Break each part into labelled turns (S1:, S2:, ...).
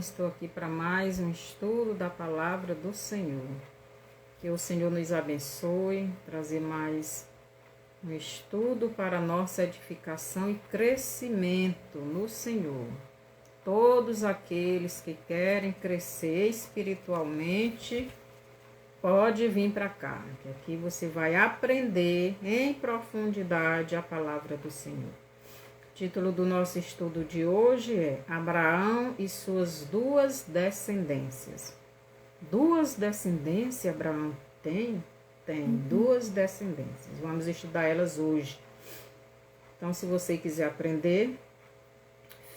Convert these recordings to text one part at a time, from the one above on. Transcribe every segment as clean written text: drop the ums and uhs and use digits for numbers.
S1: estou aqui para mais um estudo da palavra do Senhor. Que o Senhor nos abençoe, trazer mais um estudo para nossa edificação e crescimento no Senhor. Todos aqueles que querem crescer espiritualmente, pode vir para cá, que aqui você vai aprender em profundidade a palavra do Senhor. O título do nosso estudo de hoje é Abraão e suas duas descendências. Duas descendências Abraão tem? Tem duas descendências. Vamos estudar elas hoje. Então, se você quiser aprender,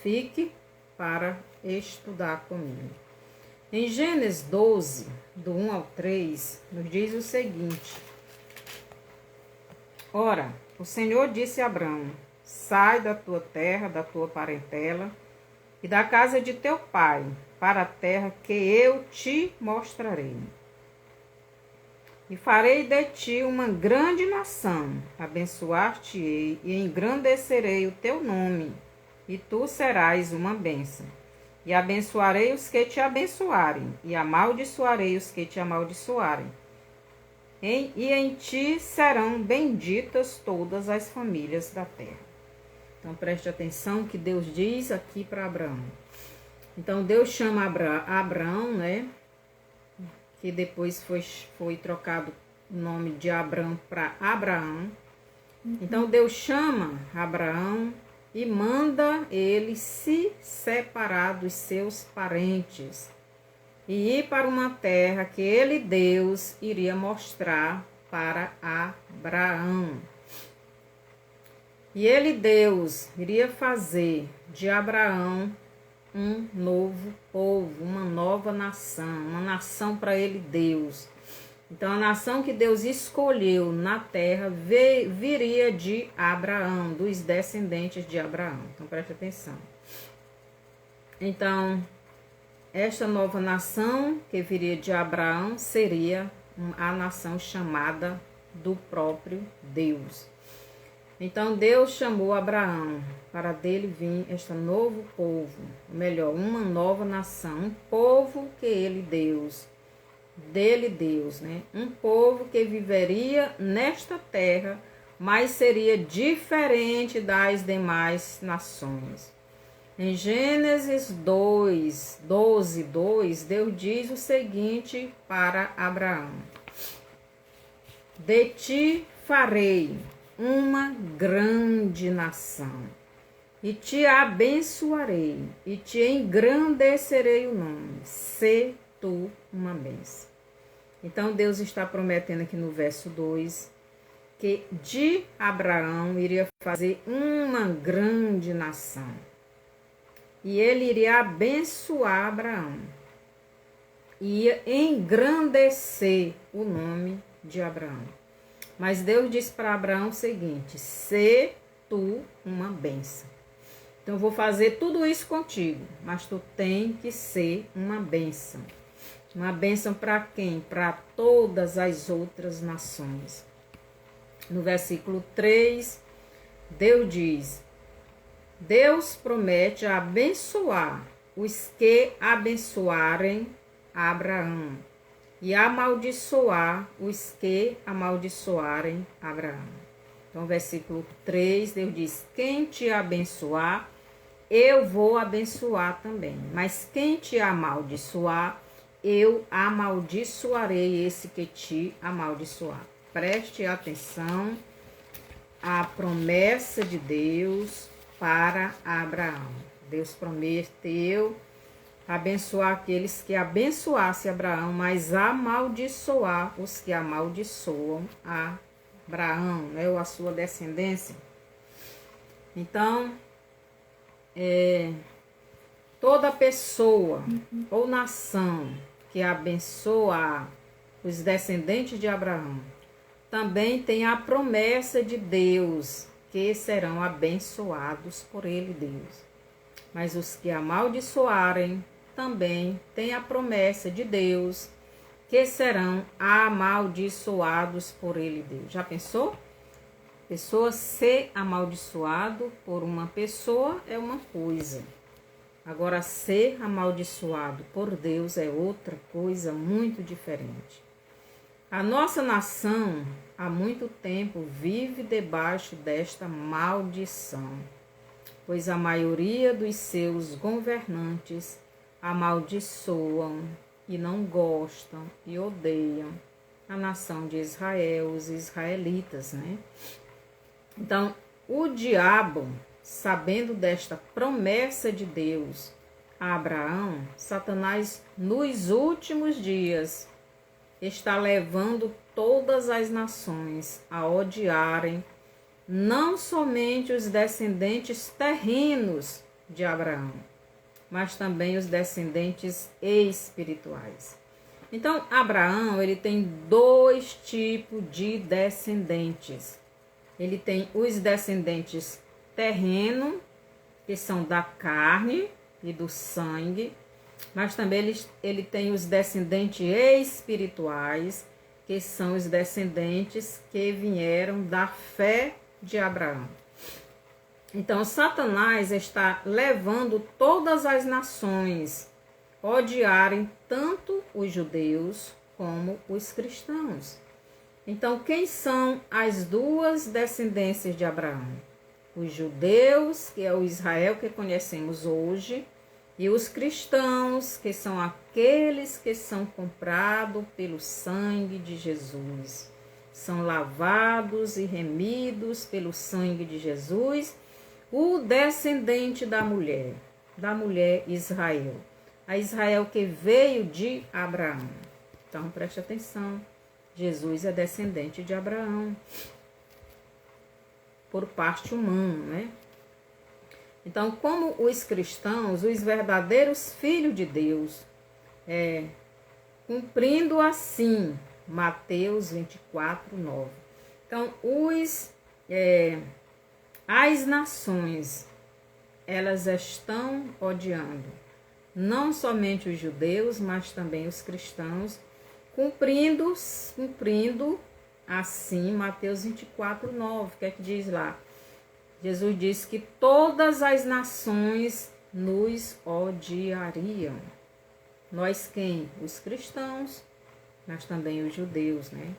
S1: fique para estudar comigo. Em Gênesis 12, do 1 ao 3, nos diz o seguinte: Ora, o Senhor disse a Abraão: sai da tua terra, da tua parentela e da casa de teu pai, para a terra que eu te mostrarei. E farei de ti uma grande nação, abençoar-te-ei e engrandecerei o teu nome, e tu serás uma bênção. E abençoarei os que te abençoarem, e amaldiçoarei os que te amaldiçoarem. E em ti serão benditas todas as famílias da terra. Então preste atenção que Deus diz aqui para Abraão. Então Deus chama Abraão, né? Que depois foi trocado o nome de Abrão para Abraão. Então Deus chama Abraão e manda ele se separar dos seus parentes e ir para uma terra que ele, Deus, iria mostrar para Abraão. E ele, Deus, iria fazer de Abraão um novo povo, uma nova nação, uma nação para ele, Deus. Então, a nação que Deus escolheu na terra viria de Abraão, dos descendentes de Abraão. Então, preste atenção. Então, esta nova nação que viria de Abraão seria a nação chamada do próprio Deus. Então, Deus chamou Abraão para dele vir este novo povo, ou melhor, uma nova nação, um povo que ele, Deus, dele Deus, né? Um povo que viveria nesta terra, mas seria diferente das demais nações. Em Gênesis 12, 2, Deus diz o seguinte para Abraão: de ti farei uma grande nação, e te abençoarei, e te engrandecerei o nome, se tu uma bênção. Então Deus está prometendo aqui no verso 2 que de Abraão iria fazer uma grande nação. E ele iria abençoar Abraão. Ia engrandecer o nome de Abraão. Mas Deus disse para Abraão o seguinte: se tu uma bênção. Então eu vou fazer tudo isso contigo, mas tu tem que ser uma bênção. Uma bênção para quem? Para todas as outras nações. No versículo 3, Deus diz: Deus promete abençoar os que abençoarem Abraão e amaldiçoar os que amaldiçoarem Abraão. Então, versículo 3, Deus diz: quem te abençoar, eu vou abençoar também. Mas quem te amaldiçoar, eu amaldiçoarei esse que te amaldiçoar. Preste atenção à promessa de Deus para Abraão. Deus prometeu abençoar aqueles que abençoassem Abraão, mas amaldiçoar os que amaldiçoam Abraão, né, ou a sua descendência. Então, toda pessoa ou nação que abençoa os descendentes de Abraão também tem a promessa de Deus que serão abençoados por ele, Deus. Mas os que amaldiçoarem também têm a promessa de Deus que serão amaldiçoados por ele, Deus. Já pensou? Pessoa ser amaldiçoado por uma pessoa é uma coisa. Agora, ser amaldiçoado por Deus é outra coisa muito diferente. A nossa nação, há muito tempo, vive debaixo desta maldição, pois a maioria dos seus governantes amaldiçoam e não gostam e odeiam a nação de Israel, os israelitas, né? Então, o diabo, sabendo desta promessa de Deus a Abraão, Satanás, nos últimos dias, está levando todas as nações a odiarem não somente os descendentes terrenos de Abraão, mas também os descendentes espirituais. Então, Abraão, ele tem dois tipos de descendentes. Ele tem os descendentes terrenos, que são da carne e do sangue, mas também ele tem os descendentes espirituais, que são os descendentes que vieram da fé de Abraão. Então, Satanás está levando todas as nações a odiarem tanto os judeus como os cristãos. Então, quem são as duas descendências de Abraão? Os judeus, que é o Israel que conhecemos hoje, e os cristãos, que são aqueles que são comprados pelo sangue de Jesus. São lavados e remidos pelo sangue de Jesus, o descendente da mulher Israel. A Israel que veio de Abraão. Então, preste atenção. Jesus é descendente de Abraão, por parte humana, né? Então, como os cristãos, os verdadeiros filhos de Deus, cumprindo assim Mateus 24, 9. Então, as nações, elas estão odiando não somente os judeus, mas também os cristãos, cumprindo assim Mateus 24, 9. O que é que diz lá? Jesus disse que todas as nações nos odiariam. Nós quem? Os cristãos, mas também os judeus, né?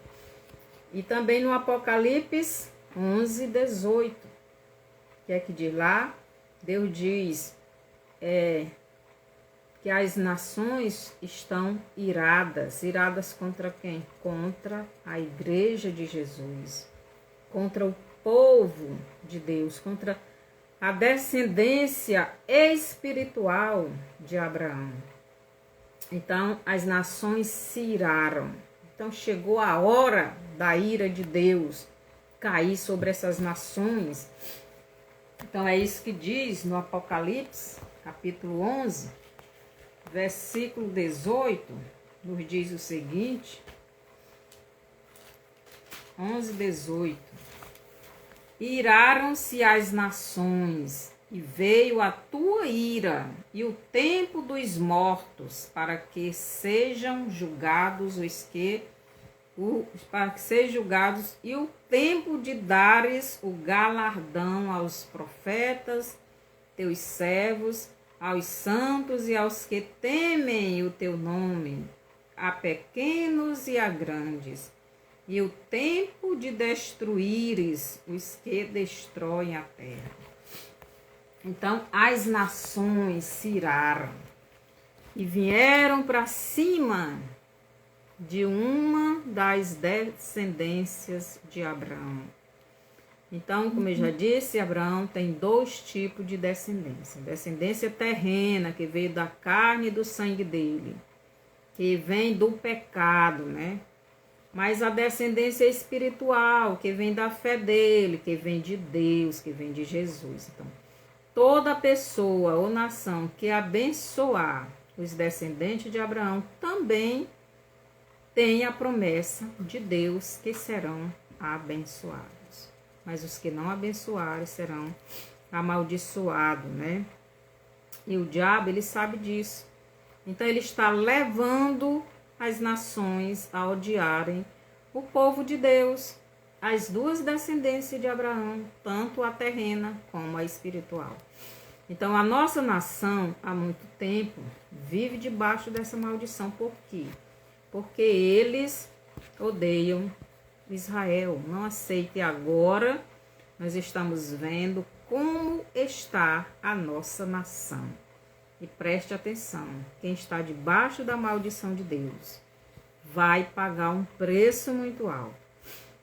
S1: E também no Apocalipse 11, 18. O que é que diz lá? Deus diz que as nações estão iradas. Iradas contra quem? Contra a igreja de Jesus. Contra o povo de Deus, contra a descendência espiritual de Abraão. Então, as nações se iraram. Então, chegou a hora da ira de Deus cair sobre essas nações. Então, é isso que diz no Apocalipse, capítulo 11, versículo 18, nos diz o seguinte, 11, 18. Iraram-se as nações, e veio a tua ira, e o tempo dos mortos, para que sejam julgados e o tempo de dares o galardão aos profetas, teus servos, aos santos e aos que temem o teu nome, a pequenos e a grandes, e o tempo de destruíres os que destroem a terra. Então, as nações se iraram e vieram para cima de uma das descendências de Abraão. Então, como eu já disse, Abraão tem dois tipos de descendência. Descendência terrena, que veio da carne e do sangue dele, que vem do pecado, né? Mas a descendência espiritual, que vem da fé dele, que vem de Deus, que vem de Jesus. Então, toda pessoa ou nação que abençoar os descendentes de Abraão também tem a promessa de Deus que serão abençoados. Mas os que não abençoarem serão amaldiçoados, né? E o diabo, ele sabe disso. Então, ele está levando as nações a odiarem o povo de Deus, as duas descendências de Abraão, tanto a terrena como a espiritual. Então, a nossa nação, há muito tempo, vive debaixo dessa maldição. Por quê? Porque eles odeiam Israel. Não aceite. Agora, nós estamos vendo como está a nossa nação. E preste atenção, quem está debaixo da maldição de Deus vai pagar um preço muito alto.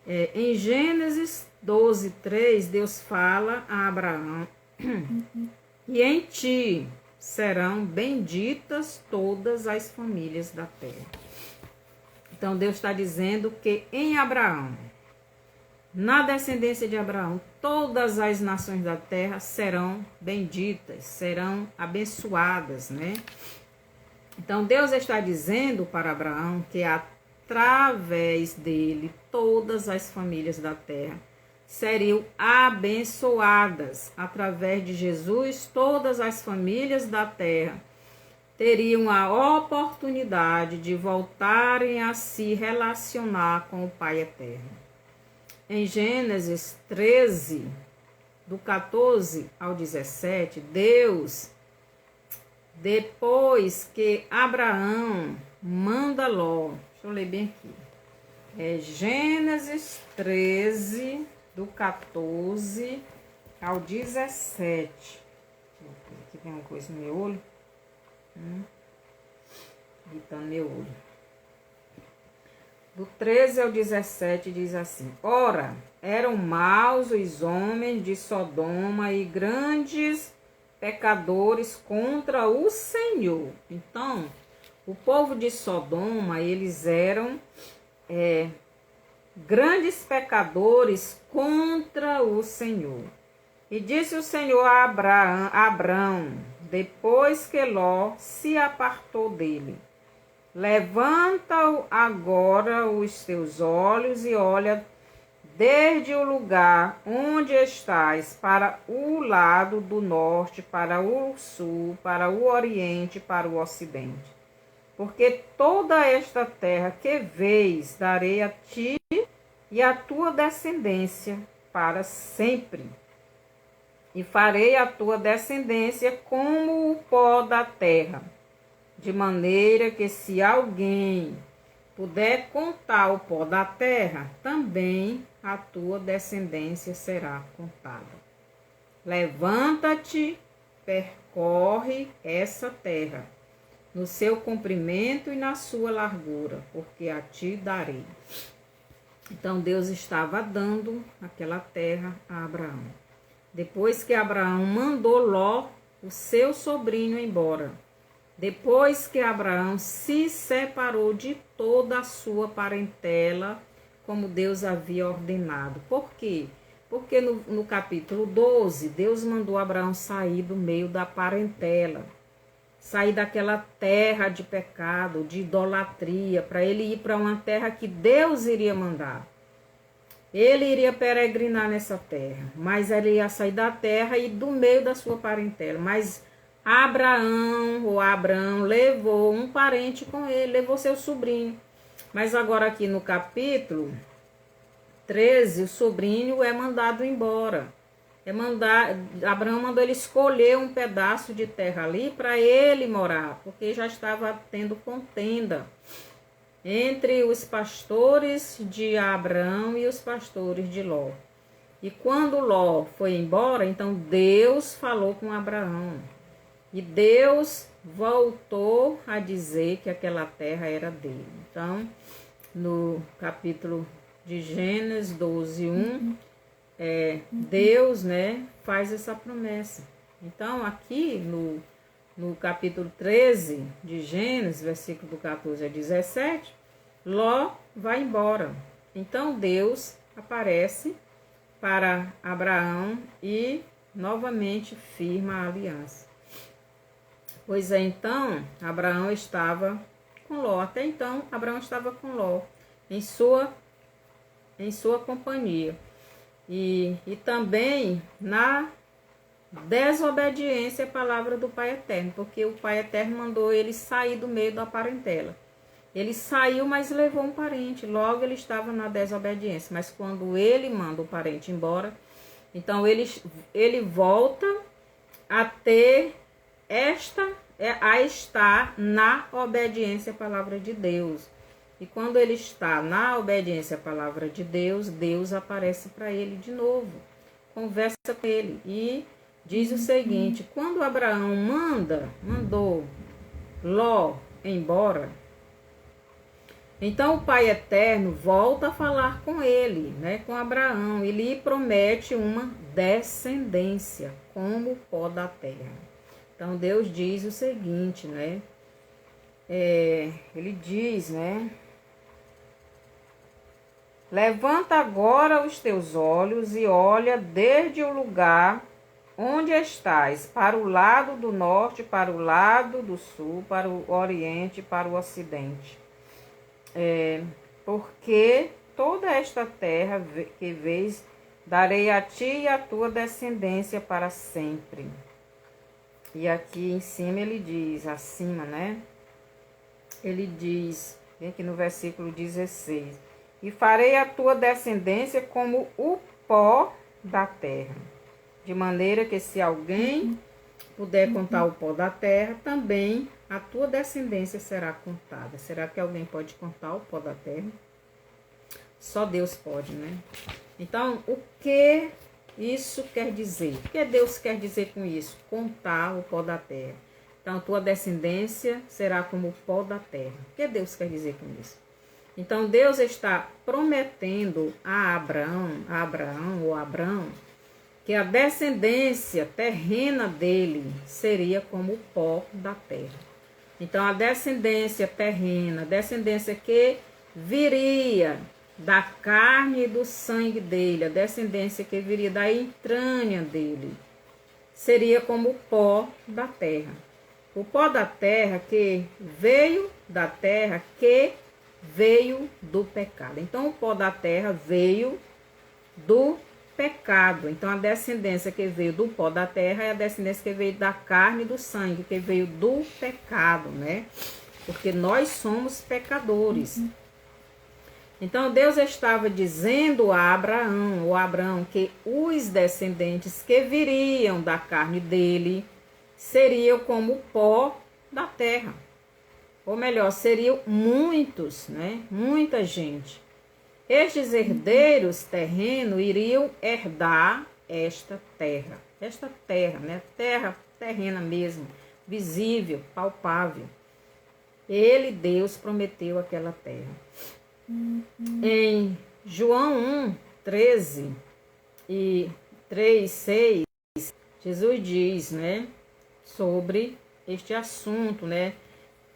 S1: Em Gênesis 12:3, Deus fala a Abraão: e em ti serão benditas todas as famílias da terra. Então Deus está dizendo que em Abraão, na descendência de Abraão, todas as nações da terra serão benditas, serão abençoadas, né? Então Deus está dizendo para Abraão que através dele todas as famílias da terra seriam abençoadas. Através de Jesus, todas as famílias da terra teriam a oportunidade de voltarem a se relacionar com o Pai Eterno. Em Gênesis 13, do 14 ao 17, Deus, depois que Abraão manda Ló, deixa eu ler bem aqui, Gênesis 13, do 14 ao 17. Aqui tem uma coisa no meu olho. Irritando meu olho. Do 13 ao 17 diz assim: ora, eram maus os homens de Sodoma e grandes pecadores contra o Senhor. Então, o povo de Sodoma, eles eram grandes pecadores contra o Senhor. E disse o Senhor a Abrão, depois que Ló se apartou dele: levanta agora os teus olhos e olha desde o lugar onde estás para o lado do norte, para o sul, para o oriente, para o ocidente. Porque toda esta terra que vês darei a ti e à tua descendência para sempre. E farei a tua descendência como o pó da terra, de maneira que se alguém puder contar o pó da terra, também a tua descendência será contada. Levanta-te, percorre essa terra, no seu comprimento e na sua largura, porque a ti darei. Então Deus estava dando aquela terra a Abraão. Depois que Abraão mandou Ló, o seu sobrinho, embora. Depois que Abraão se separou de toda a sua parentela, como Deus havia ordenado. Por quê? Porque no capítulo 12, Deus mandou Abraão sair do meio da parentela, sair daquela terra de pecado, de idolatria, para ele ir para uma terra que Deus iria mandar. Ele iria peregrinar nessa terra, mas ele ia sair da terra e do meio da sua parentela. Mas Abraão levou um parente com ele, levou seu sobrinho. Mas agora aqui no capítulo 13, o sobrinho é mandado embora. Abraão mandou ele escolher um pedaço de terra ali para ele morar, porque já estava tendo contenda entre os pastores de Abraão e os pastores de Ló. E quando Ló foi embora, então Deus falou com Abraão. E Deus voltou a dizer que aquela terra era dele. Então, no capítulo de Gênesis 12:1, Deus, faz essa promessa. Então, aqui no capítulo 13 de Gênesis, versículo do 14 a 17, Ló vai embora. Então Deus aparece para Abraão e novamente firma a aliança. Pois então, Abraão estava com Ló. Até então, Abraão estava com Ló em sua companhia. E também na desobediência à palavra do Pai Eterno, porque o Pai Eterno mandou ele sair do meio da parentela. Ele saiu, mas levou um parente, logo ele estava na desobediência. Mas quando ele manda o parente embora, então ele volta a ter a estar na obediência à palavra de Deus. E quando ele está na obediência à palavra de Deus, Deus aparece para ele de novo, conversa com ele e diz o seguinte: quando Abraão mandou Ló embora, então o Pai Eterno volta a falar com ele, né, com Abraão, e lhe promete uma descendência como o pó da terra. Então Deus diz o seguinte, né? Ele diz, né? Levanta agora os teus olhos e olha desde o lugar onde estás, para o lado do norte, para o lado do sul, para o oriente, para o ocidente. Porque toda esta terra que vês, darei a ti e a tua descendência para sempre. E aqui em cima ele diz, acima, né? Ele diz, vem aqui no versículo 16: e farei a tua descendência como o pó da terra. De maneira que se alguém puder contar o pó da terra, também a tua descendência será contada. Será que alguém pode contar o pó da terra? Só Deus pode, né? Então, o que isso quer dizer? O que Deus quer dizer com isso? Contar o pó da terra. Então, tua descendência será como o pó da terra. O que Deus quer dizer com isso? Então, Deus está prometendo a Abraão, que a descendência terrena dele seria como o pó da terra. Então, a descendência terrena, a descendência que viria da carne e do sangue dele, a descendência que viria da entranha dele, seria como o pó da terra. O pó da terra que veio da terra, que veio do pecado. Então, o pó da terra veio do pecado. Então, a descendência que veio do pó da terra é a descendência que veio da carne e do sangue, que veio do pecado, né? Porque nós somos pecadores. Então, Deus estava dizendo a Abraão, que os descendentes que viriam da carne dele seriam como o pó da terra. Ou melhor, seriam muitos, né? Muita gente. Estes herdeiros terrenos iriam herdar esta terra, né? Terra terrena mesmo, visível, palpável. Ele, Deus, prometeu aquela terra. Em João 1, 13 e 3, 6, Jesus diz, né? Sobre este assunto, né?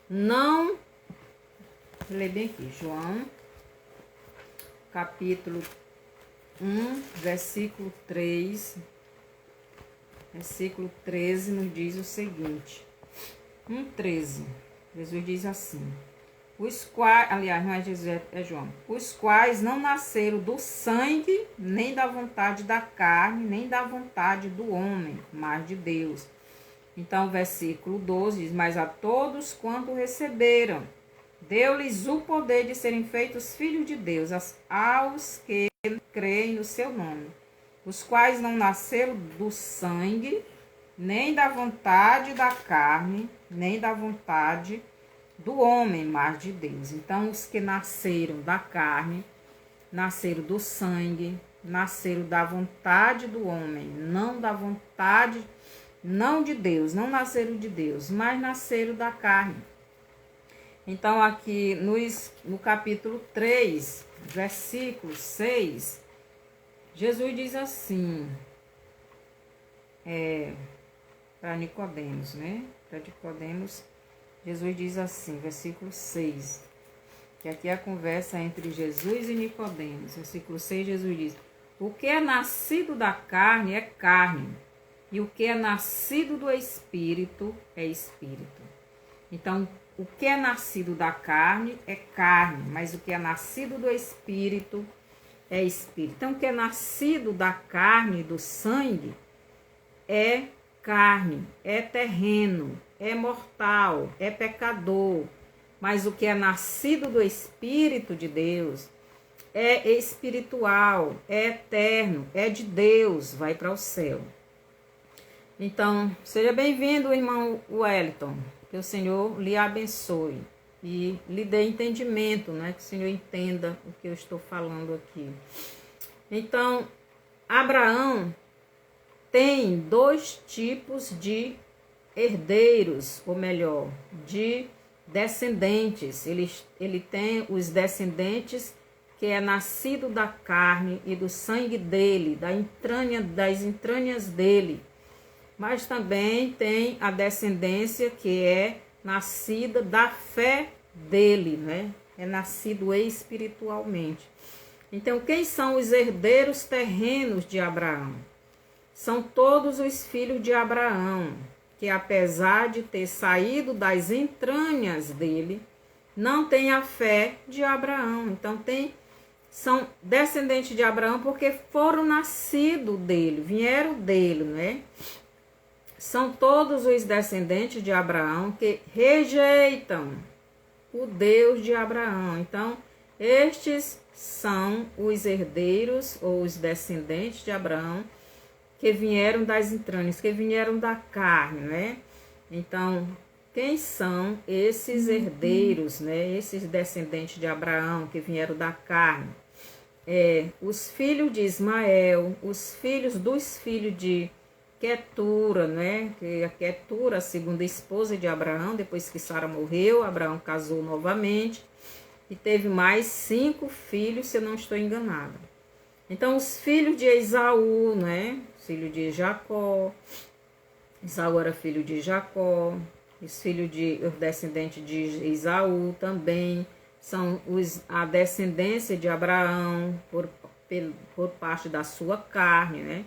S1: Não, vou ler bem aqui, João, capítulo 1, versículo 3, versículo 13, nos diz o seguinte, 1,13, Jesus diz assim: os quais, aliás, não é Jesus, é João, os quais não nasceram do sangue, nem da vontade da carne, nem da vontade do homem, mas de Deus. Então, versículo 12 diz: mas a todos quanto receberam, deu-lhes o poder de serem feitos filhos de Deus, aos que creem no seu nome, os quais não nasceram do sangue, nem da vontade da carne, nem da vontade do homem, mas de Deus. Então, os que nasceram da carne, nasceram do sangue, nasceram da vontade do homem, não da vontade, não de Deus, não nasceram de Deus, mas nasceram da carne. Então, aqui no capítulo 3, versículo 6, Jesus diz assim, para Nicodemos, né? Para Nicodemos, Jesus diz assim, versículo 6, que aqui é a conversa entre Jesus e Nicodemos. Versículo 6, Jesus diz: o que é nascido da carne é carne, e o que é nascido do Espírito é Espírito. Então, o que é nascido da carne é carne, mas o que é nascido do Espírito é Espírito. Então, o que é nascido da carne e do sangue é carne, é terreno, é mortal, é pecador. Mas o que é nascido do Espírito de Deus é espiritual, é eterno, é de Deus, vai para o céu. Então, seja bem-vindo, irmão Wellington. Que o Senhor lhe abençoe e lhe dê entendimento, né? Que o Senhor entenda o que eu estou falando aqui. Então, Abraão tem dois tipos de herdeiros, ou melhor, de descendentes. Ele tem os descendentes que é nascido da carne e do sangue dele, das entranhas dele. Mas também tem a descendência que é nascida da fé dele, né? É nascido espiritualmente. Então, quem são os herdeiros terrenos de Abraão? São todos os filhos de Abraão, que apesar de ter saído das entranhas dele, não tem a fé de Abraão. Então, são descendentes de Abraão porque foram nascidos dele, vieram dele, né? São todos os descendentes de Abraão que rejeitam o Deus de Abraão. Então, estes são os herdeiros ou os descendentes de Abraão que vieram das entranhas, que vieram da carne, né? Então, quem são esses herdeiros, né? Esses descendentes de Abraão que vieram da carne? Os filhos de Ismael, os filhos dos filhos de Quetura, né? Que a Quetura, a segunda esposa de Abraão, depois que Sara morreu, Abraão casou novamente e teve mais 5 filhos, se eu não estou enganada. Então, os filhos de Esaú, né? Filho de Jacó. Esaú era filho de Jacó. Os descendentes de Esaú também são a descendência de Abraão por parte da sua carne, né?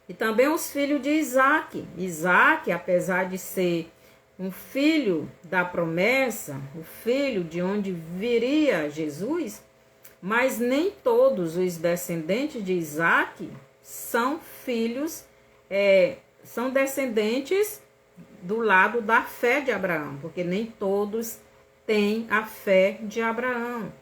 S1: E também os filhos de Isaac. Isaac, apesar de ser um filho da promessa, o filho de onde viria Jesus, mas nem todos os descendentes de Isaac são filhos, são descendentes do lado da fé de Abraão, porque nem todos têm a fé de Abraão.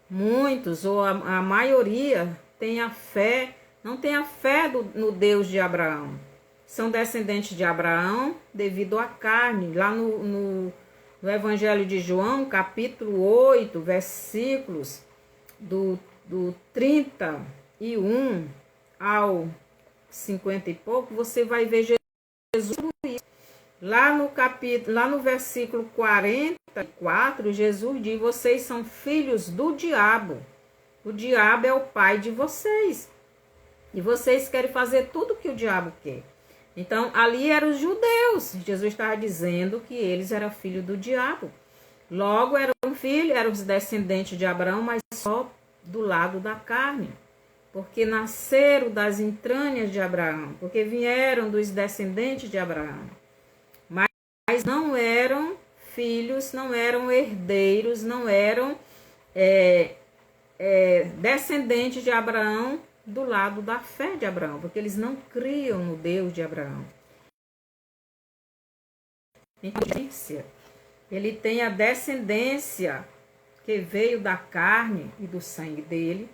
S1: Muitos, ou a maioria, tem a fé, não tem a fé no Deus de Abraão. São descendentes de Abraão devido à carne. Lá no Evangelho de João, capítulo 8, versículos do 31 ao 50 e pouco, você vai ver Jesus. Lá no versículo 44, Jesus diz: vocês são filhos do diabo. O diabo é o pai de vocês. E vocês querem fazer tudo que o diabo quer. Então, ali eram os judeus. Jesus estava dizendo que eles eram filhos do diabo. Logo, eram os descendentes de Abraão, mas só do lado da carne. Porque nasceram das entranhas de Abraão. Porque vieram dos descendentes de Abraão. Mas não eram filhos, não eram herdeiros, não eram descendentes de Abraão do lado da fé de Abraão, porque eles não criam no Deus de Abraão. Ele tem a descendência que veio da carne e do sangue dele,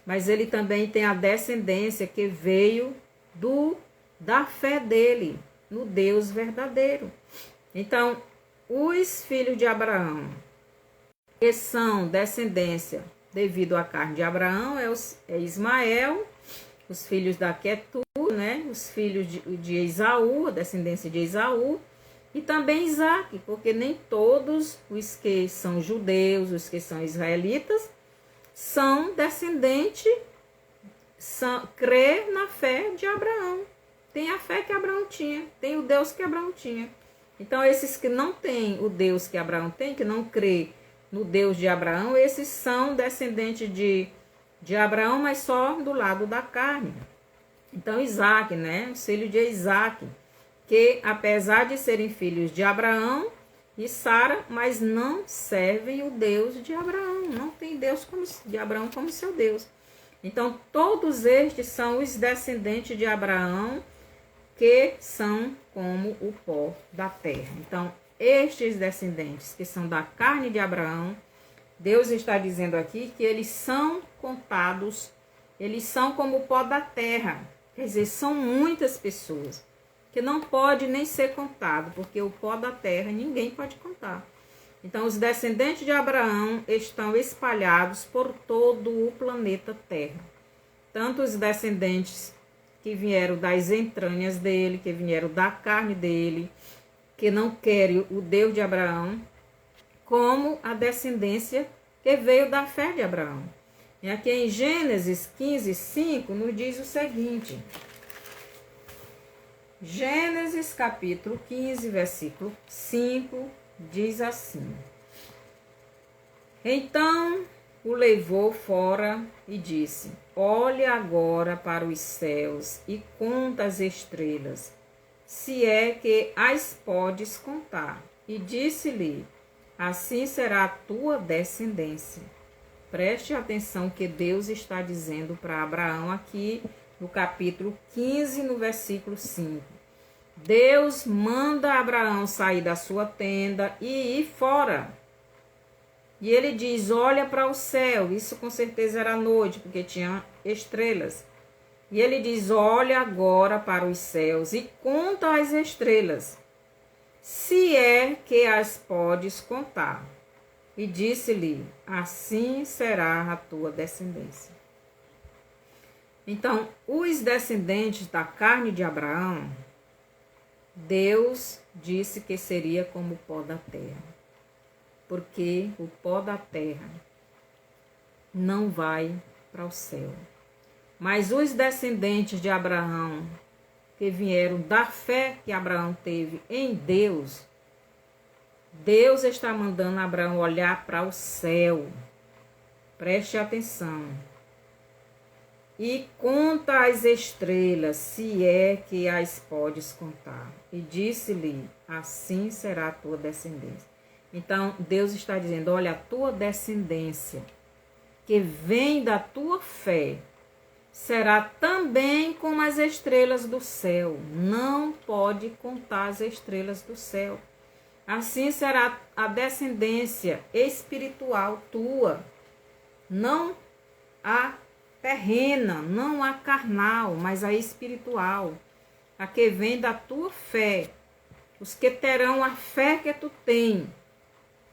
S1: mas ele também tem a descendência que veio da fé dele, no Deus verdadeiro. Então, os filhos de Abraão, que são descendência devido à carne de Abraão, é Ismael, os filhos da Quetura, né? Os filhos de Esaú, a descendência de Esaú, e também Isaac, porque nem todos os que são judeus, os que são israelitas, são descendentes, crê na fé de Abraão. Tem a fé que Abraão tinha, tem o Deus que Abraão tinha. Então, esses que não têm o Deus que Abraão tem, que não crê no Deus de Abraão, esses são descendentes de Abraão, mas só do lado da carne. Então, Isaac, né? O filho de Isaac, que apesar de serem filhos de Abraão e Sara, mas não servem o Deus de Abraão. Não tem Deus de Abraão como seu Deus. Então, todos estes são os descendentes de Abraão, que são como o pó da terra. Então, estes descendentes que são da carne de Abraão, Deus está dizendo aqui que eles são contados, eles são como o pó da terra. Quer dizer, são muitas pessoas que não pode nem ser contado, porque o pó da terra ninguém pode contar. Então, os descendentes de Abraão estão espalhados por todo o planeta Terra. Tanto os descendentes que vieram das entranhas dele, que vieram da carne dele, que não querem o Deus de Abraão, como a descendência que veio da fé de Abraão. E aqui em Gênesis 15, 5, nos diz o seguinte. Gênesis capítulo 15, versículo 5, diz assim. Então o levou fora e disse, olhe agora para os céus e conta as estrelas, se é que as podes contar. E disse-lhe, assim será a tua descendência. Preste atenção que Deus está dizendo para Abraão aqui no capítulo 15, no versículo 5. Deus manda Abraão sair da sua tenda e ir fora. E ele diz, olha para o céu. Isso com certeza era noite, porque tinha estrelas. E ele diz, olha agora para os céus e conta as estrelas, se é que as podes contar. E disse-lhe, assim será a tua descendência. Então, os descendentes da carne de Abraão, Deus disse que seria como o pó da terra. Porque o pó da terra não vai para o céu. Mas os descendentes de Abraão, que vieram da fé que Abraão teve em Deus, Deus está mandando Abraão olhar para o céu. Preste atenção. E conta as estrelas, se é que as podes contar. E disse-lhe, assim será a tua descendência. Então, Deus está dizendo, olha, a tua descendência, que vem da tua fé, será também como as estrelas do céu. Não pode contar as estrelas do céu. Assim será a descendência espiritual tua, não a terrena, não a carnal, mas a espiritual, a que vem da tua fé, os que terão a fé que tu tem.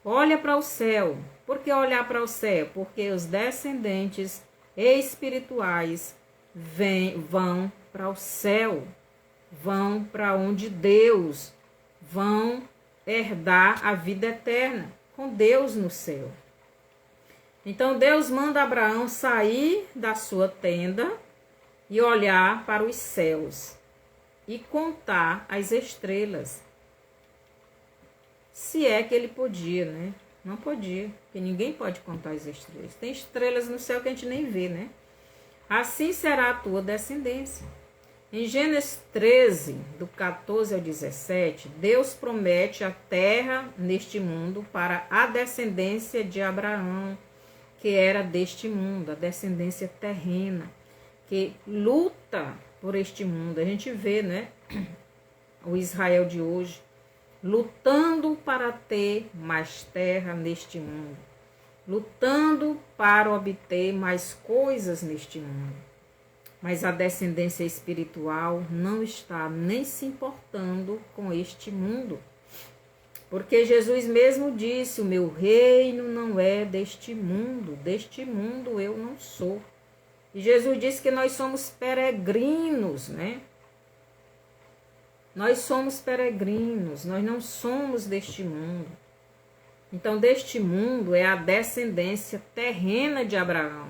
S1: Olha para o céu. Por que olhar para o céu? Porque os descendentes espirituais vão para o céu, vão para onde Deus, vão herdar a vida eterna com Deus no céu. Então Deus manda Abraão sair da sua tenda e olhar para os céus e contar as estrelas. Se é que ele podia, né? Não podia, porque ninguém pode contar as estrelas. Tem estrelas no céu que a gente nem vê, né? Assim será a tua descendência. Em Gênesis 13, do 14 ao 17, Deus promete a terra neste mundo para a descendência de Abraão, que era deste mundo, a descendência terrena, que luta por este mundo. A gente vê, né, o Israel de hoje, lutando para ter mais terra neste mundo, lutando para obter mais coisas neste mundo. Mas a descendência espiritual não está nem se importando com este mundo. Porque Jesus mesmo disse, o meu reino não é deste mundo eu não sou. E Jesus disse que nós somos peregrinos, né? Nós somos peregrinos, nós não somos deste mundo. Então, deste mundo é a descendência terrena de Abraão.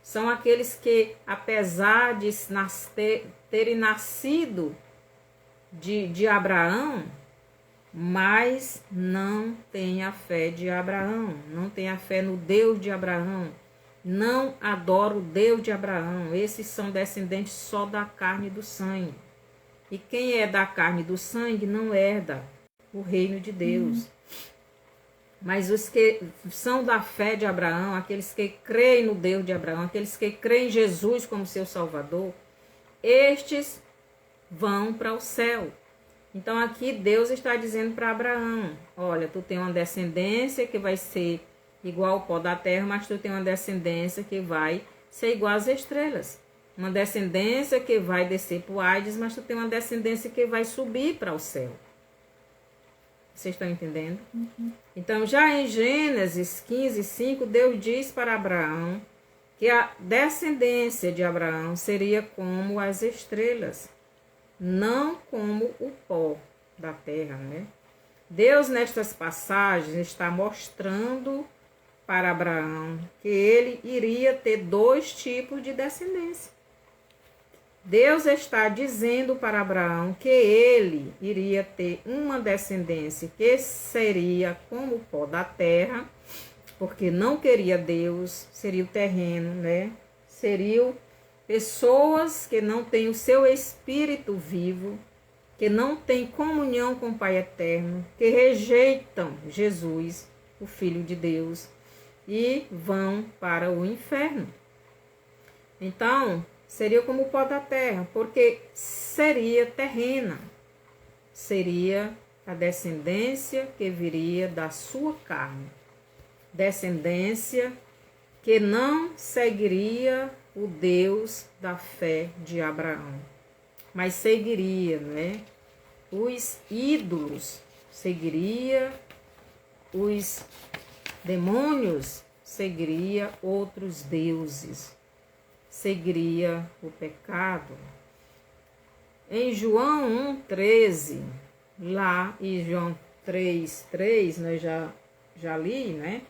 S1: São aqueles que, apesar de terem nascido de Abraão, mas não têm a fé de Abraão, não têm a fé no Deus de Abraão, não adoram o Deus de Abraão. Esses são descendentes só da carne e do sangue. E quem é da carne e do sangue não herda o reino de Deus. Mas os que são da fé de Abraão, aqueles que creem no Deus de Abraão, aqueles que creem em Jesus como seu Salvador, estes vão para o céu. Então aqui Deus está dizendo para Abraão, olha, tu tem uma descendência que vai ser igual ao pó da terra, mas tu tem uma descendência que vai ser igual às estrelas. Uma descendência que vai descer para o Hades, mas tu tem uma descendência que vai subir para o céu. Vocês estão entendendo? Então, já em Gênesis 15:5, Deus diz para Abraão que a descendência de Abraão seria como as estrelas, não como o pó da terra, né? Deus, nestas passagens, está mostrando para Abraão que ele iria ter 2 tipos de descendência. Deus está dizendo para Abraão que ele iria ter uma descendência que seria como o pó da terra, porque não queria Deus, seria o terreno, né? Seriam pessoas que não têm o seu espírito vivo, que não têm comunhão com o Pai Eterno, que rejeitam Jesus, o Filho de Deus, e vão para o inferno. Então, seria como o pó da terra, porque seria terrena, seria a descendência que viria da sua carne, descendência que não seguiria o Deus da fé de Abraão, mas seguiria, né, os ídolos, seguiria os demônios, seguiria outros deuses, seguiria o pecado. Em João 1,13, lá em João 3,3, nós já li, né?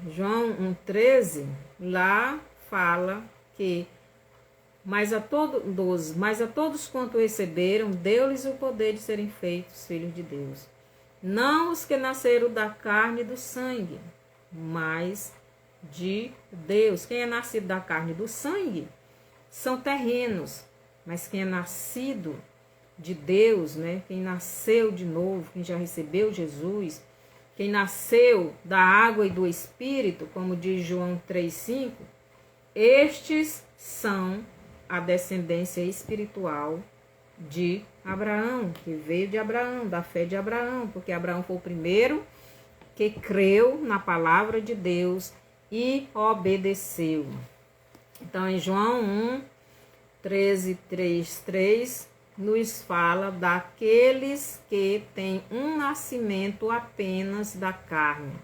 S1: João 1,13, lá fala que mas a todos quanto receberam, deu-lhes o poder de serem feitos filhos de Deus. Não os que nasceram da carne e do sangue, mas de Deus. Quem é nascido da carne e do sangue são terrenos, mas quem é nascido de Deus, né? Quem nasceu de novo, quem já recebeu Jesus, quem nasceu da água e do Espírito, como diz João 3,5, estes são a descendência espiritual de Abraão, que veio de Abraão, da fé de Abraão, porque Abraão foi o primeiro que creu na palavra de Deus e obedeceu. Então, em João 1,13,3,3, nos fala daqueles que têm um nascimento apenas da carne,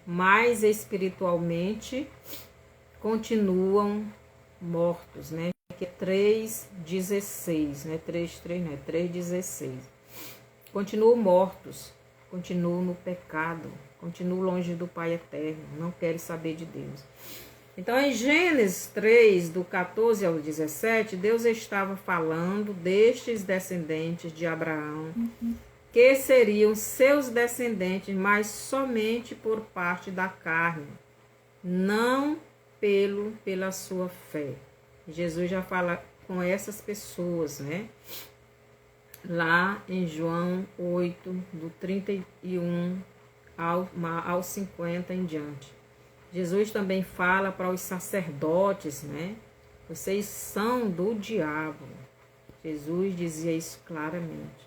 S1: mas espiritualmente continuam mortos, né? Que é 3,16, né? 3,3, né? 3,16. Continuam mortos, continuam no pecado, continuam longe do Pai Eterno, não querem saber de Deus. Então, em Gênesis 3, do 14 ao 17, Deus estava falando destes descendentes de Abraão, que seriam seus descendentes, mas somente por parte da carne, não pela sua fé. Jesus já fala com essas pessoas, né? Lá em João 8, do 31 ao 50 em diante. Jesus também fala para os sacerdotes, né? Vocês são do diabo. Jesus dizia isso claramente.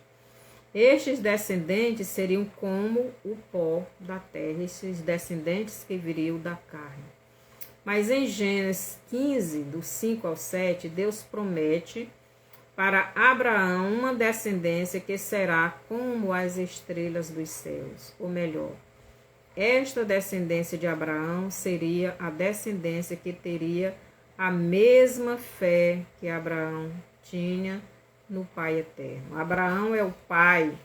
S1: Estes descendentes seriam como o pó da terra, esses descendentes que viriam da carne. Mas em Gênesis 15, do 5 ao 7, Deus promete para Abraão uma descendência que será como as estrelas dos céus, ou melhor, esta descendência de Abraão seria a descendência que teria a mesma fé que Abraão tinha no Pai Eterno. Abraão é o pai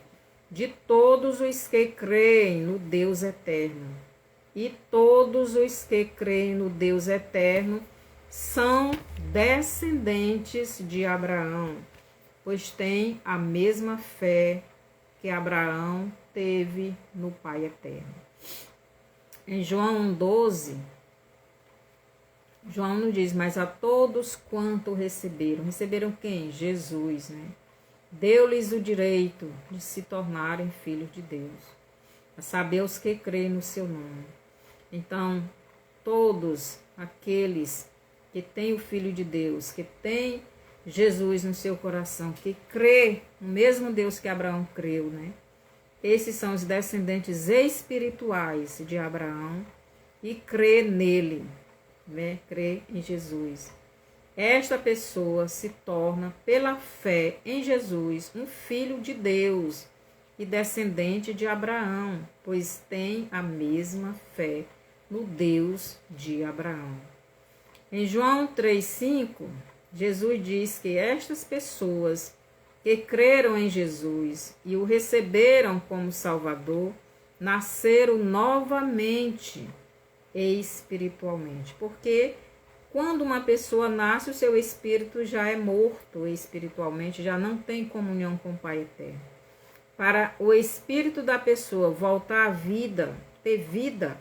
S1: de todos os que creem no Deus Eterno. E todos os que creem no Deus Eterno são descendentes de Abraão, pois têm a mesma fé que Abraão teve no Pai Eterno. Em João 1,12, João não diz, mas a todos quanto receberam. Receberam quem? Jesus, né? Deu-lhes o direito de se tornarem filhos de Deus, a saber os que creem no seu nome. Então, todos aqueles que têm o Filho de Deus, que têm Jesus no seu coração, que crê no mesmo Deus que Abraão creu, né? Esses são os descendentes espirituais de Abraão e crê nele. né, crê em Jesus, esta pessoa se torna, pela fé em Jesus, um filho de Deus e descendente de Abraão, pois tem a mesma fé no Deus de Abraão. Em João 3,5, Jesus diz que estas pessoas que creram em Jesus e o receberam como Salvador, nasceram novamente espiritualmente. Porque quando uma pessoa nasce, o seu espírito já é morto espiritualmente, já não tem comunhão com o Pai Eterno. Para o espírito da pessoa voltar à vida, ter vida,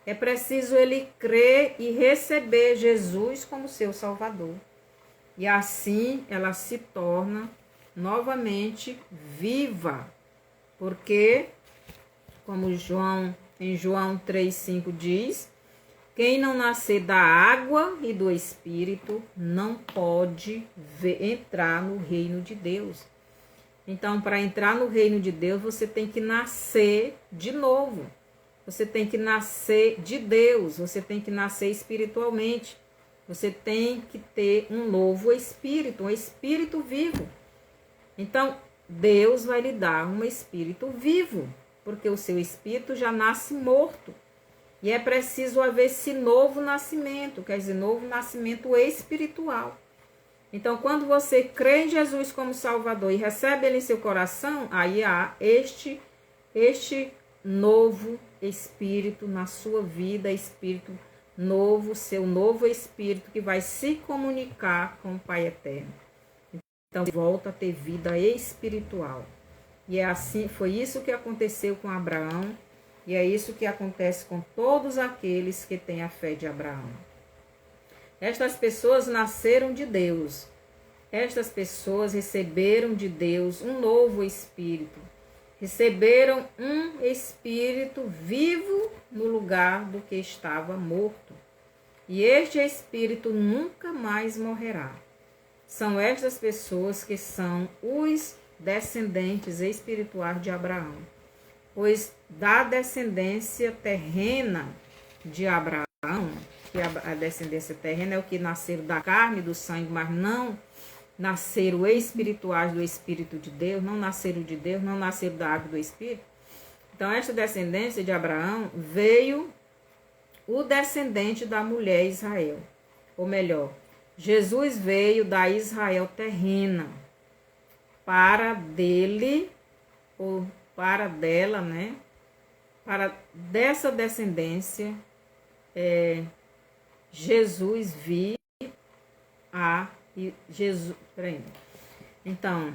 S1: é preciso ele crer e receber Jesus como seu Salvador. E assim ela se torna novamente viva. Porque, como em João 3,5 diz, quem não nascer da água e do Espírito não pode entrar no reino de Deus. Então, para entrar no reino de Deus, você tem que nascer de novo. Você tem que nascer de Deus, você tem que nascer espiritualmente. Você tem que ter um novo espírito, um espírito vivo. Então, Deus vai lhe dar um espírito vivo, porque o seu espírito já nasce morto. E é preciso haver esse novo nascimento, quer dizer, novo nascimento espiritual. Então, quando você crê em Jesus como Salvador e recebe Ele em seu coração, aí há este novo espírito na sua vida, espírito novo, seu novo espírito que vai se comunicar com o Pai Eterno. Então, volta a ter vida espiritual. E é assim, foi isso que aconteceu com Abraão, e é isso que acontece com todos aqueles que têm a fé de Abraão. Estas pessoas nasceram de Deus. Estas pessoas receberam de Deus um novo espírito. Receberam um espírito vivo no lugar do que estava morto. E este espírito nunca mais morrerá. São estas pessoas que são os descendentes espirituais de Abraão. Pois da descendência terrena de Abraão, que a descendência terrena é o que nasceram da carne e do sangue, mas não nasceram espirituais do Espírito de Deus, não nasceram de Deus, não nasceram da água do Espírito. Então, esta descendência de Abraão veio o descendente da mulher Israel. Ou melhor, Jesus veio da Israel terrena para dele, ou para dela, né? Para dessa descendência, Jesus vir a Jesus. Então,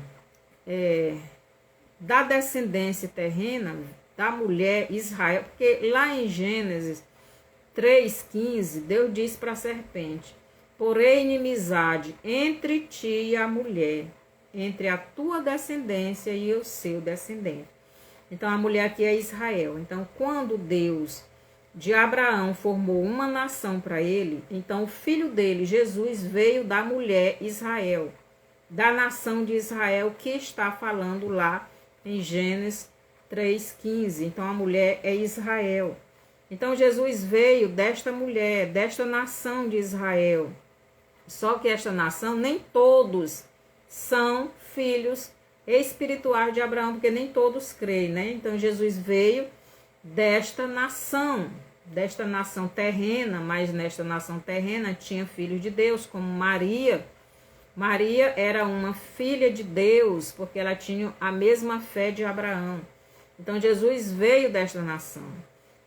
S1: da descendência terrena da mulher Israel, porque lá em Gênesis 3,15, Deus diz para a serpente: porém inimizade entre ti e a mulher, entre a tua descendência e o seu descendente. Então, a mulher aqui é Israel. Então, quando Deus de Abraão formou uma nação para ele, então o filho dele, Jesus, veio da mulher Israel, da nação de Israel, que está falando lá em Gênesis 3,15. Então, a mulher é Israel. Então, Jesus veio desta mulher, desta nação de Israel. Só que esta nação, nem todos são filhos espirituais de Abraão, porque nem todos creem, né? Então, Jesus veio desta nação terrena, mas nesta nação terrena tinha filhos de Deus, como Maria. Maria era uma filha de Deus, porque ela tinha a mesma fé de Abraão. Então, Jesus veio desta nação.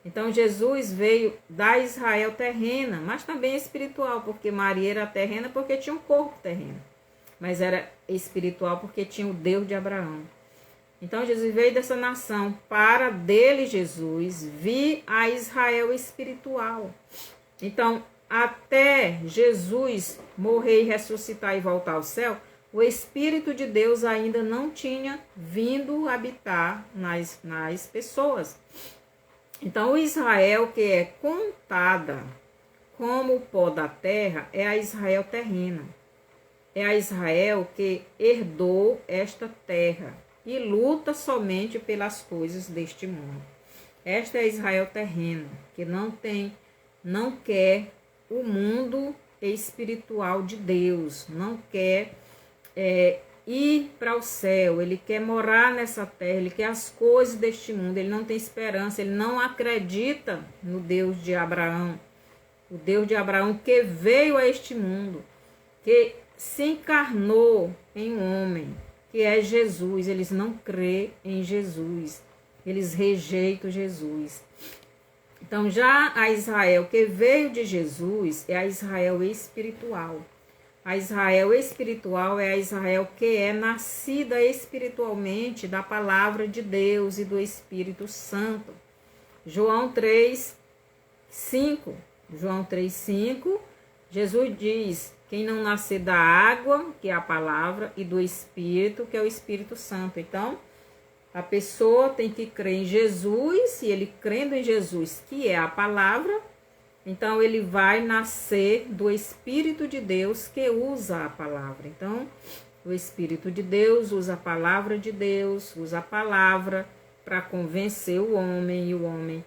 S1: Então, Jesus veio da Israel terrena, mas também espiritual, porque Maria era terrena porque tinha um corpo terreno. Mas era espiritual porque tinha o Deus de Abraão. Então, Jesus veio dessa nação para dele, Jesus, vir a Israel espiritual. Então, até Jesus morrer e ressuscitar e voltar ao céu, o Espírito de Deus ainda não tinha vindo habitar nas pessoas. Então, o Israel que é contada como o pó da terra é a Israel terrena. É a Israel que herdou esta terra e luta somente pelas coisas deste mundo. Esta é a Israel terrena, que não quer o mundo espiritual de Deus, não quer ir para o céu, ele quer morar nessa terra, ele quer as coisas deste mundo, ele não tem esperança, ele não acredita no Deus de Abraão, o Deus de Abraão que veio a este mundo, que se encarnou em um homem, que é Jesus. Eles não crêem em Jesus, eles rejeitam Jesus. Então já a Israel que veio de Jesus é a Israel espiritual. A Israel espiritual é a Israel que é nascida espiritualmente da palavra de Deus e do Espírito Santo. João 3:5. João 3:5, Jesus diz: quem não nascer da água, que é a palavra, e do Espírito, que é o Espírito Santo. Então, a pessoa tem que crer em Jesus, e ele crendo em Jesus, que é a palavra, então ele vai nascer do Espírito de Deus que usa a palavra. Então, o Espírito de Deus usa a palavra de Deus, usa a palavra para convencer o homem, e o homem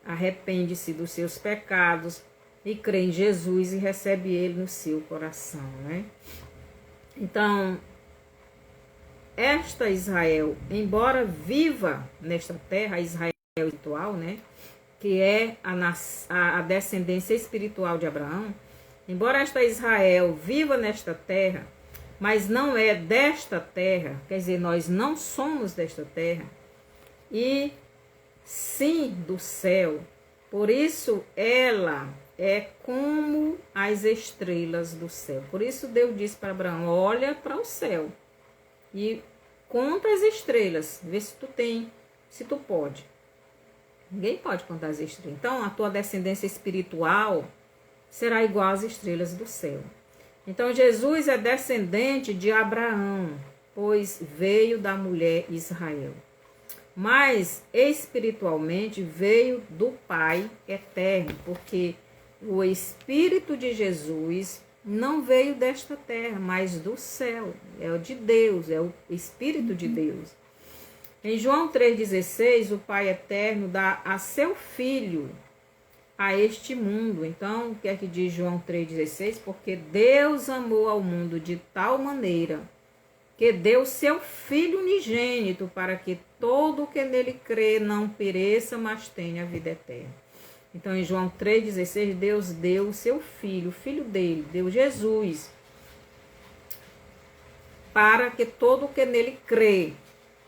S1: arrepende-se dos seus pecados e crê em Jesus e recebe ele no seu coração, né? Então, esta Israel, embora viva nesta terra, a Israel espiritual, né? Que é a descendência espiritual de Abraão, embora esta Israel viva nesta terra, mas não é desta terra, quer dizer, nós não somos desta terra, e sim do céu. Por isso ela é como as estrelas do céu. Por isso Deus disse para Abraão: olha para o céu e conta as estrelas, vê se tu tem, se tu pode. Ninguém pode contar as estrelas. Então a tua descendência espiritual será igual às estrelas do céu. Então Jesus é descendente de Abraão, pois veio da mulher Israel. Mas espiritualmente veio do Pai eterno, porque o Espírito de Jesus não veio desta terra, mas do céu. É o de Deus, é o Espírito de Deus. Em João 3,16, o Pai eterno dá a seu Filho a este mundo. Então, o que é que diz João 3,16? Porque Deus amou ao mundo de tal maneira que deu seu Filho unigênito, para que todo o que nele crê não pereça, mas tenha a vida eterna. Então, em João 3,16, Deus deu o seu Filho, o Filho dele, deu Jesus, para que todo o que nele crê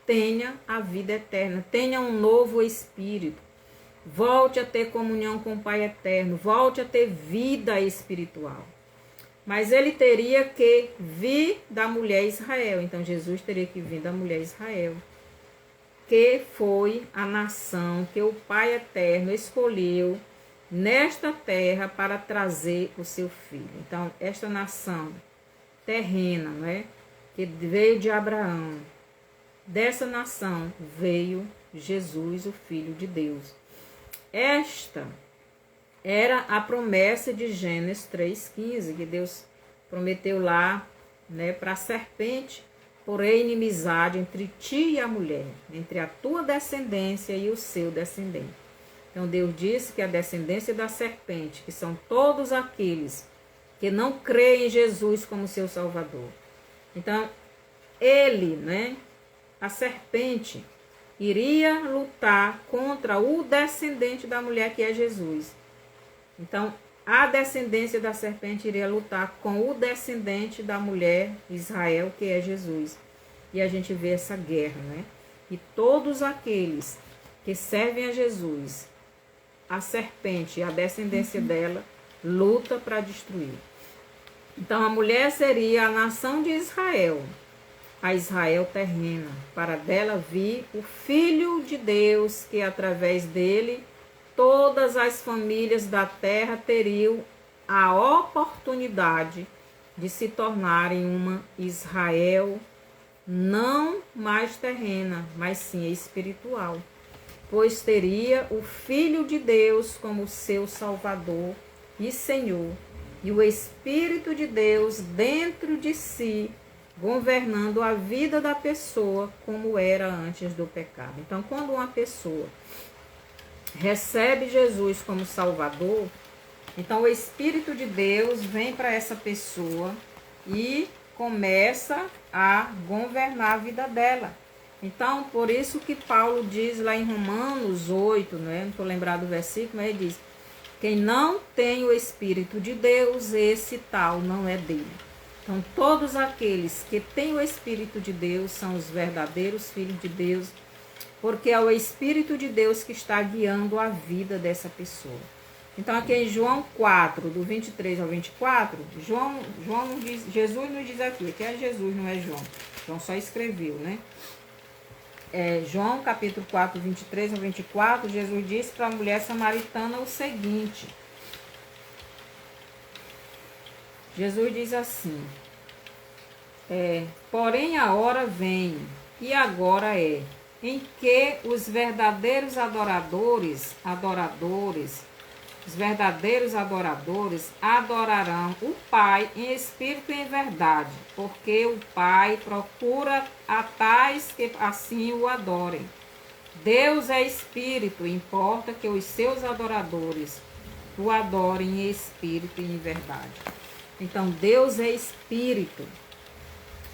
S1: tenha a vida eterna, tenha um novo espírito, volte a ter comunhão com o Pai eterno, volte a ter vida espiritual. Mas ele teria que vir da mulher Israel. Então Jesus teria que vir da mulher Israel, que foi a nação que o Pai eterno escolheu nesta terra para trazer o seu filho. Então, esta nação terrena, né, que veio de Abraão, dessa nação veio Jesus, o Filho de Deus. Esta era a promessa de Gênesis 3,15, que Deus prometeu lá, né, para a serpente: porém inimizade entre ti e a mulher, entre a tua descendência e o seu descendente. Então Deus disse que a descendência da serpente, que são todos aqueles que não creem em Jesus como seu Salvador. Então ele, né, a serpente, iria lutar contra o descendente da mulher, que é Jesus. Então, a descendência da serpente iria lutar com o descendente da mulher, Israel, que é Jesus. E a gente vê essa guerra, né? E todos aqueles que servem a Jesus, a serpente e a descendência dela, luta para destruir. Então, a mulher seria a nação de Israel, a Israel terrena, para dela vir o Filho de Deus, que através dele todas as famílias da terra teriam a oportunidade de se tornarem uma Israel não mais terrena, mas sim espiritual, pois teria o Filho de Deus como seu Salvador e Senhor, e o Espírito de Deus dentro de si, governando a vida da pessoa como era antes do pecado. Então, quando uma pessoa recebe Jesus como Salvador, Então o Espírito de Deus vem para essa pessoa e começa a governar a vida dela. Então, por isso que Paulo diz lá em Romanos 8, né? Não estou lembrado do versículo, mas ele diz: quem não tem o Espírito de Deus, esse tal não é dele. Então, todos aqueles que têm o Espírito de Deus são os verdadeiros filhos de Deus, porque é o Espírito de Deus que está guiando a vida dessa pessoa. Então, aqui em João 4, do 23 ao 24, João não diz, Jesus nos diz aqui, que é Jesus, não é João. João só escreveu, né? João capítulo 4, 23 ao 24, Jesus disse para a mulher samaritana o seguinte. Jesus diz assim: porém a hora vem, e agora é, em que os verdadeiros adoradores adorarão o Pai em espírito e em verdade, porque o Pai procura a tais que assim o adorem. Deus é espírito, importa que os seus adoradores o adorem em espírito e em verdade. Então, Deus é espírito,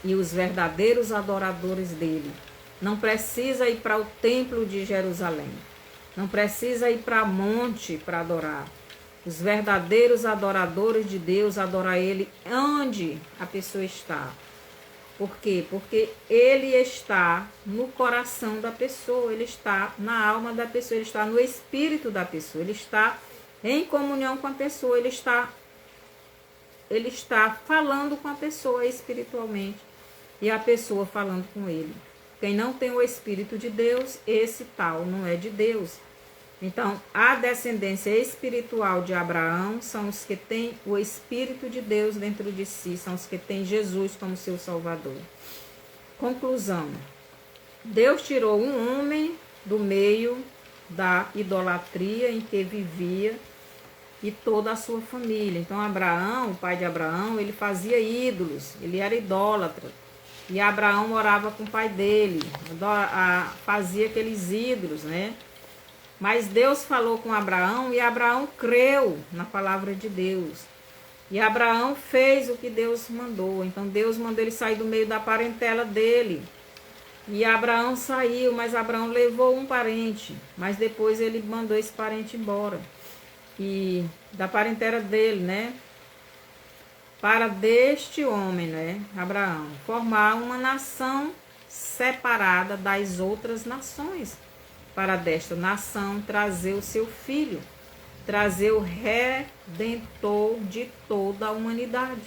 S1: e os verdadeiros adoradores dele não precisa ir para o templo de Jerusalém. Não precisa ir para monte para adorar. Os verdadeiros adoradores de Deus adoram ele onde a pessoa está. Por quê? Porque ele está no coração da pessoa, ele está na alma da pessoa, ele está no espírito da pessoa, ele está em comunhão com a pessoa, ele está falando com a pessoa espiritualmente e a pessoa falando com ele. Quem não tem o Espírito de Deus, esse tal não é de Deus. Então, a descendência espiritual de Abraão são os que têm o Espírito de Deus dentro de si, são os que têm Jesus como seu Salvador. Conclusão: Deus tirou um homem do meio da idolatria em que vivia e toda a sua família. Então, Abraão, o pai de Abraão, ele fazia ídolos, ele era idólatra. E Abraão orava com o pai dele, fazia aqueles ídolos, né? Mas Deus falou com Abraão e Abraão creu na palavra de Deus. E Abraão fez o que Deus mandou. Então Deus mandou ele sair do meio da parentela dele. E Abraão saiu, mas Abraão levou um parente. Mas depois ele mandou esse parente embora. E da parentela dele, né? Para deste homem, né, Abraão, formar uma nação separada das outras nações. Para desta nação trazer o seu filho, trazer o redentor de toda a humanidade.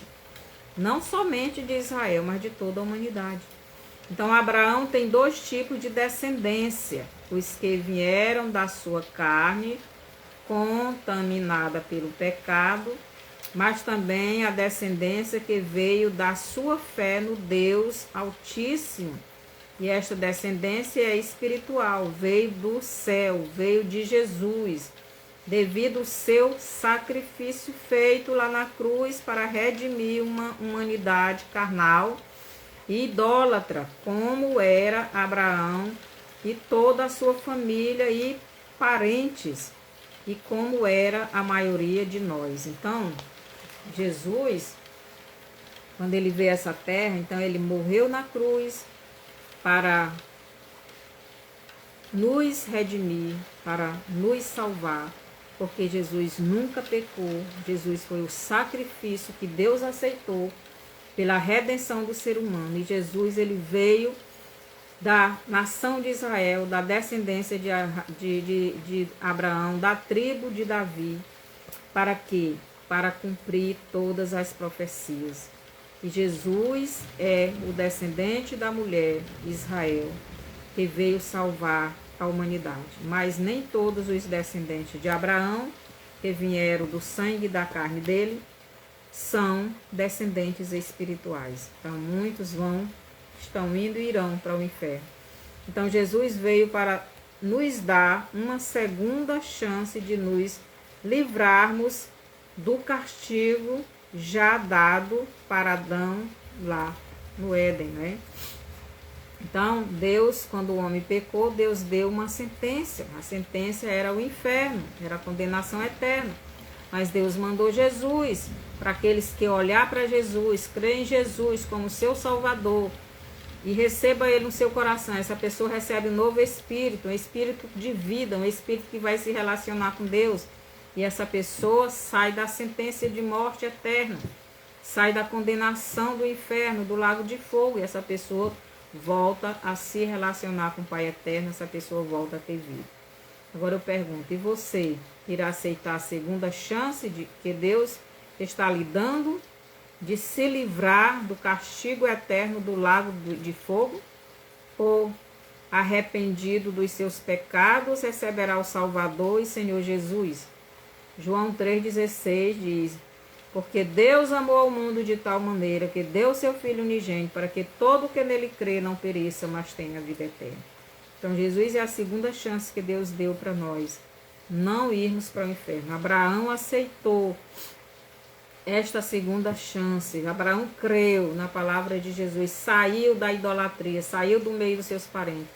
S1: Não somente de Israel, mas de toda a humanidade. Então Abraão tem dois tipos de descendência: os que vieram da sua carne, contaminada pelo pecado, mas também a descendência que veio da sua fé no Deus Altíssimo. E esta descendência é espiritual, veio do céu, veio de Jesus, devido ao seu sacrifício feito lá na cruz para redimir uma humanidade carnal e idólatra, como era Abraão e toda a sua família e parentes, e como era a maioria de nós. Então, Jesus, quando ele veio a essa terra, então ele morreu na cruz para nos redimir, para nos salvar, porque Jesus nunca pecou. Jesus foi o sacrifício que Deus aceitou pela redenção do ser humano. E Jesus, ele veio da nação de Israel, da descendência de Abraão, da tribo de Davi. Para quê? Para cumprir todas as profecias. E Jesus é o descendente da mulher Israel, que veio salvar a humanidade. Mas nem todos os descendentes de Abraão, que vieram do sangue e da carne dele, são descendentes espirituais. Então muitos estão indo e irão para o inferno. Então Jesus veio para nos dar uma segunda chance de nos livrarmos do castigo já dado para Adão lá no Éden, né? Então, Deus, quando o homem pecou, Deus deu uma sentença. A sentença era o inferno, era a condenação eterna. Mas Deus mandou Jesus para aqueles que olhar para Jesus, crer em Jesus como seu Salvador e receba Ele no seu coração. Essa pessoa recebe um novo espírito, um espírito de vida, um espírito que vai se relacionar com Deus. E essa pessoa sai da sentença de morte eterna, sai da condenação do inferno, do lago de fogo. E essa pessoa volta a se relacionar com o Pai eterno, essa pessoa volta a ter vida. Agora eu pergunto, e você irá aceitar a segunda chance que Deus está lhe dando de se livrar do castigo eterno do lago de fogo? Ou, arrependido dos seus pecados, receberá o Salvador e Senhor Jesus? João 3,16 diz: porque Deus amou ao mundo de tal maneira que deu seu Filho unigênito para que todo que nele crê não pereça, mas tenha vida eterna. Então Jesus é a segunda chance que Deus deu para nós, não irmos para o inferno. Abraão aceitou esta segunda chance. Abraão creu na palavra de Jesus, saiu da idolatria, saiu do meio dos seus parentes.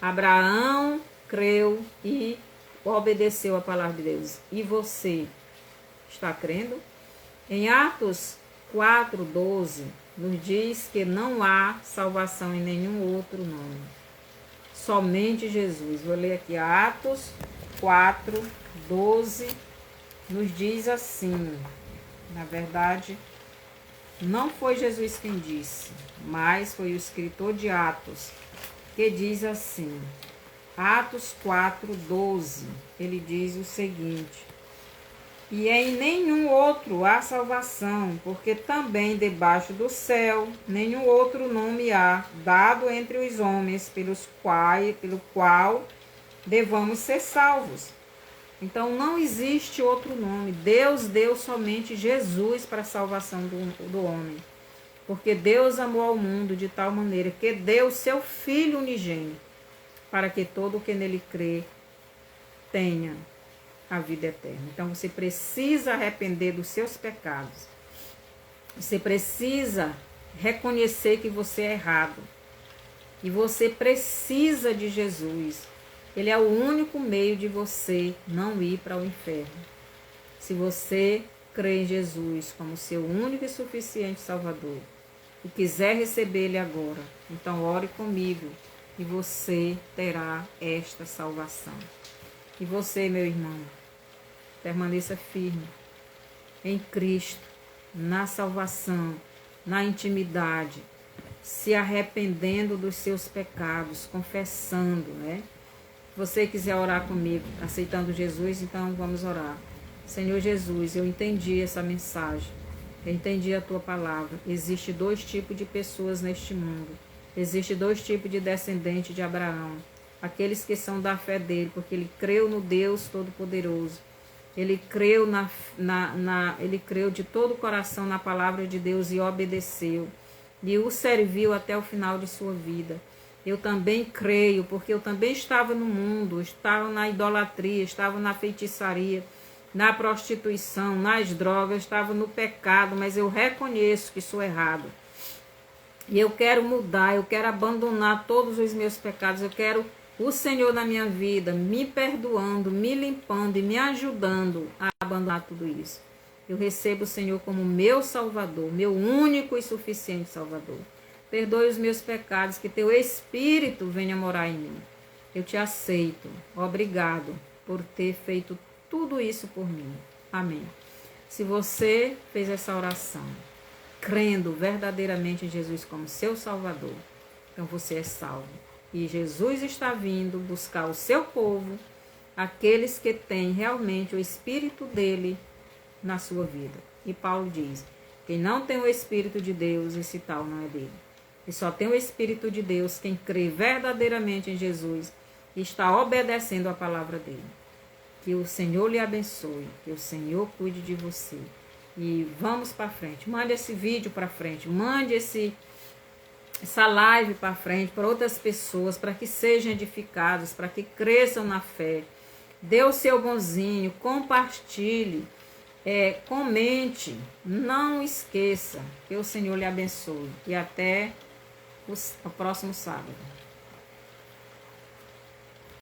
S1: Abraão creu e obedeceu a palavra de Deus. E você está crendo? Em Atos 4:12 nos diz que não há salvação em nenhum outro nome, somente Jesus. Vou ler aqui, Atos 4:12 nos diz assim. Na verdade, não foi Jesus quem disse, mas foi o escritor de Atos, que diz assim, Atos 4:12, ele diz o seguinte: e em nenhum outro há salvação, porque também debaixo do céu nenhum outro nome há dado entre os homens pelo qual devamos ser salvos. Então não existe outro nome. Deus deu somente Jesus para a salvação do homem. Porque Deus amou ao mundo de tal maneira que deu seu Filho unigênito, para que todo que nele crê tenha a vida eterna. Então você precisa arrepender dos seus pecados. Você precisa reconhecer que você é errado. E você precisa de Jesus. Ele é o único meio de você não ir para o inferno. Se você crê em Jesus como seu único e suficiente Salvador e quiser receber Ele agora, então ore comigo e você terá esta salvação. E você, meu irmão, permaneça firme em Cristo, na salvação, na intimidade, se arrependendo dos seus pecados, confessando, né? Se você quiser orar comigo, aceitando Jesus, então vamos orar. Senhor Jesus, eu entendi essa mensagem, eu entendi a tua palavra. Existe 2 tipos de pessoas neste mundo. Existe 2 tipos de descendentes de Abraão. Aqueles que são da fé dele, porque ele creu no Deus Todo-Poderoso. Ele creu, ele creu de todo o coração na palavra de Deus e obedeceu. E o serviu até o final de sua vida. Eu também creio, porque eu também estava no mundo, estava na idolatria, estava na feitiçaria, na prostituição, nas drogas, estava no pecado, mas eu reconheço que sou errado. E eu quero mudar, eu quero abandonar todos os meus pecados, eu quero o Senhor na minha vida, me perdoando, me limpando e me ajudando a abandonar tudo isso. Eu recebo o Senhor como meu Salvador, meu único e suficiente Salvador. Perdoe os meus pecados, que teu Espírito venha morar em mim. Eu te aceito. Obrigado por ter feito tudo isso por mim. Amém. Se você fez essa oração, crendo verdadeiramente em Jesus como seu Salvador, então você é salvo. E Jesus está vindo buscar o seu povo, aqueles que têm realmente o Espírito dele na sua vida. E Paulo diz, quem não tem o Espírito de Deus, esse tal não é dele. E só tem o Espírito de Deus quem crê verdadeiramente em Jesus e está obedecendo a palavra dele. Que o Senhor lhe abençoe, que o Senhor cuide de você. E vamos para frente. Mande esse vídeo para frente, mande essa live para frente para outras pessoas, para que sejam edificados, para que cresçam na fé. Dê o seu bonzinho, compartilhe, comente, não esqueça. Que o Senhor lhe abençoe. E até o próximo sábado.